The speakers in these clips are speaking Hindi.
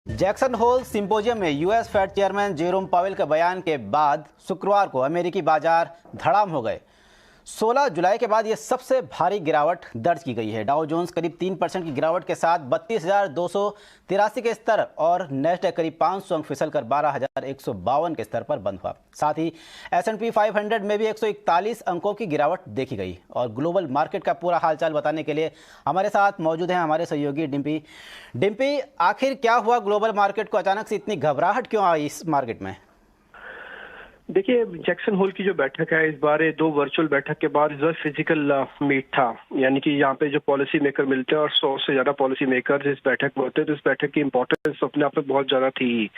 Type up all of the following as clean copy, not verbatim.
जैक्सन होल सिंपोजियम में US Fed chairman Jerome Powell के बयान के बाद शुक्रवार को अमेरिकी बाजार धड़ाम हो गए। 16 जुलाई के बाद ये सबसे भारी गिरावट दर्ज की गई है। डाउ जोन्स करीब 3% की गिरावट के साथ 32,283 के स्तर और नेस्डैक करीब 500 अंक फिसलकर 12,152 के स्तर पर बंद हुआ। साथ ही S&P 500 में भी 141 अंकों की गिरावट देखी गई। और ग्लोबल मार्केट का पूरा हालचाल बताने के लिए हमारे साथ मौजूद हैं हमारे सहयोगी डिम्पी। आखिर क्या हुआ ग्लोबल मार्केट को, अचानक से इतनी घबराहट क्यों आई इस मार्केट में? देखिए, जैक्सन होल की जो बैठक है इस बार दो वर्चुअल बैठक के बाद जो फिजिकल मीट था, यानी कि यहाँ पे जो पॉलिसी मेकर मिलते हैं और 100 से ज्यादा पॉलिसी मेकर इस बैठक में होते हैं, तो इस बैठक की इंपॉर्टेंस अपने आप में बहुत ज्यादा थी।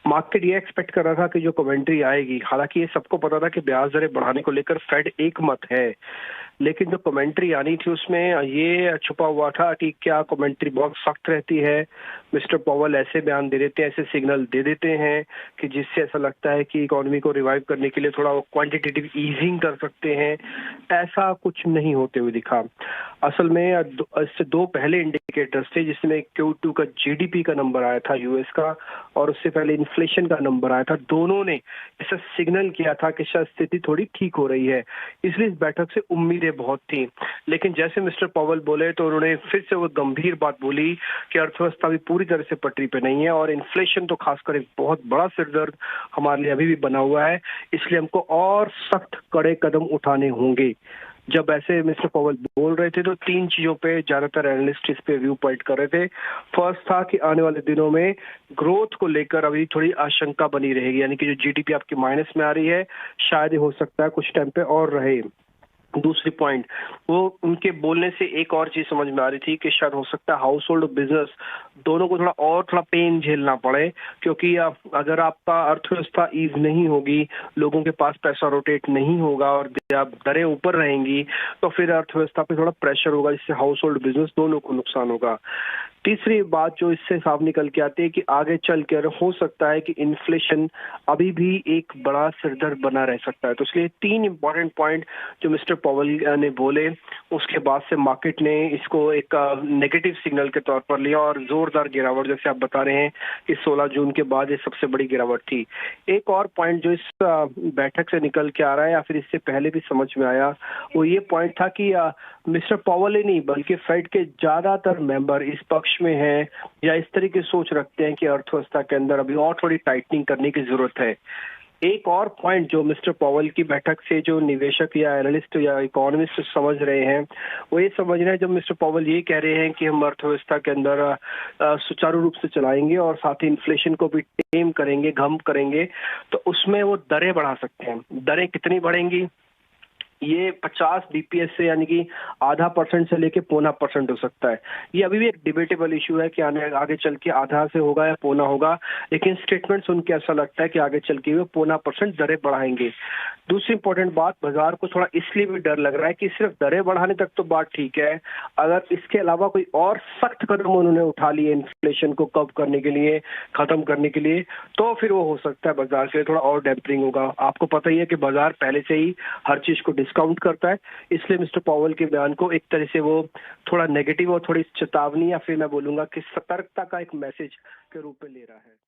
मार्केट ये एक्सपेक्ट कर रहा था कि जो कमेंट्री आएगी, हालांकि ये सबको पता था कि ब्याज दरें बढ़ाने को लेकर फेड एक मत है, लेकिन जो कमेंट्री आनी थी उसमें ये छुपा हुआ था कि क्या कमेंट्री बहुत सख्त रहती है। मिस्टर पॉवेल ऐसे बयान दे देते हैं, ऐसे सिग्नल दे देते हैं कि जिससे ऐसा लगता है कि इकोनॉमी को रिवाइव करने के लिए थोड़ा वो क्वांटिटेटिव ईजिंग कर सकते हैं। ऐसा कुछ नहीं होते हुए दिखा। असल में इससे दो पहले इंडिकेटर्स थे, जिसमें Q2 का जीडीपी का नंबर आया था यूएस का, और उससे पहले इन्फ्लेशन का नंबर आया था। दोनों ने ऐसा सिग्नल किया था कि शायद स्थिति थोड़ी ठीक हो रही है, इसलिए इस बैठक से उम्मीदें बहुत थी। लेकिन जैसे मिस्टर पॉवेल बोले तो उन्होंने फिर से वो गंभीर बात बोली कि अर्थव्यवस्था भी पूरी तरह से पटरी पे नहीं है, और इन्फ्लेशन तो खासकर एक बहुत बड़ा सिरदर्द हमारे लिए अभी भी बना हुआ है, इसलिए हमको और सख्त कड़े कदम उठाने होंगे। जब ऐसे मिस्टर पॉवेल बोल रहे थे तो तीन चीजों पे ज्यादातर एनालिस्ट इस पे व्यू पॉइंट कर रहे थे। फर्स्ट था कि आने वाले दिनों में ग्रोथ को लेकर अभी थोड़ी आशंका बनी रहेगी, यानी कि जो जीडीपी आपकी माइनस में आ रही है, शायद हो सकता है कुछ टाइम पे और रहे। दूसरी पॉइंट, वो उनके बोलने से एक और चीज समझ में आ रही थी कि शायद हो सकता है हाउस होल्ड और बिजनेस दोनों को थोड़ा पेन झेलना पड़े, क्योंकि अगर आपका अर्थव्यवस्था ईज नहीं होगी, लोगों के पास पैसा रोटेट नहीं होगा और दरें ऊपर रहेंगी, तो फिर अर्थव्यवस्था पे थोड़ा प्रेशर होगा, जिससे हाउस होल्ड बिजनेस दोनों को नुकसान होगा। तीसरी बात जो इससे साफ निकल के आती है कि आगे चलकर हो सकता है कि इन्फ्लेशन अभी भी एक बड़ा सिरदर्द बना रह सकता है। तो इसलिए तीन इंपॉर्टेंट पॉइंट जो मिस्टर पॉवेल ने बोले, उसके बाद से मार्केट ने इसको एक नेगेटिव सिग्नल के तौर पर लिया और जोरदार गिरावट, जैसे आप बता रहे हैं कि 16 जून के बाद ये सबसे बड़ी गिरावट थी। एक और पॉइंट जो इस बैठक से निकल के आ रहा है या फिर इससे पहले भी समझ में आया, वो ये पॉइंट था कि मिस्टर पॉवेल ही नहीं बल्कि फेड के ज्यादातर मेंबर इस पक्ष में हैं या इस तरीके सोच रखते हैं कि अर्थव्यवस्था के अंदर अभी और थोड़ी टाइटनिंग करने की जरूरत है। एक और पॉइंट जो मिस्टर पॉवेल की बैठक से जो निवेशक या एनालिस्ट या इकोनॉमिस्ट समझ रहे हैं, वो ये समझ रहे हैं, जब मिस्टर पॉवेल ये कह रहे हैं कि हम अर्थव्यवस्था के अंदर सुचारू रूप से चलाएंगे और साथ ही इन्फ्लेशन को भी टेम करेंगे, घम करेंगे, तो उसमें वो दरें बढ़ा सकते हैं। दरें कितनी बढ़ेंगी? ये 50 बीपीएस से, यानी कि आधा परसेंट से लेके 0.25% हो सकता है। ये अभी भी एक डिबेटेबल इशू है कि आगे चल के आधा से होगा या 0.5 होगा, लेकिन स्टेटमेंट सुन के ऐसा लगता है कि आगे चल के वो 0.5% दरें बढ़ाएंगे। दूसरी इंपॉर्टेंट बात, बाजार को थोड़ा इसलिए भी डर लग रहा है कि सिर्फ दरें बढ़ाने तक तो बात ठीक है, अगर इसके अलावा कोई और सख्त कदम उन्होंने उठा लिए इन्फ्लेशन को कम करने के लिए, खत्म करने के लिए, तो फिर वो हो सकता है बाजार के लिए थोड़ा और डैम्परिंग होगा। आपको पता ही है कि बाजार पहले से ही हर चीज को डिस्काउंट करता है, इसलिए मिस्टर पॉवेल के बयान को एक तरह से वो थोड़ा नेगेटिव और थोड़ी चेतावनी या फिर मैं बोलूंगा कि सतर्कता का एक मैसेज के रूप में ले रहा है।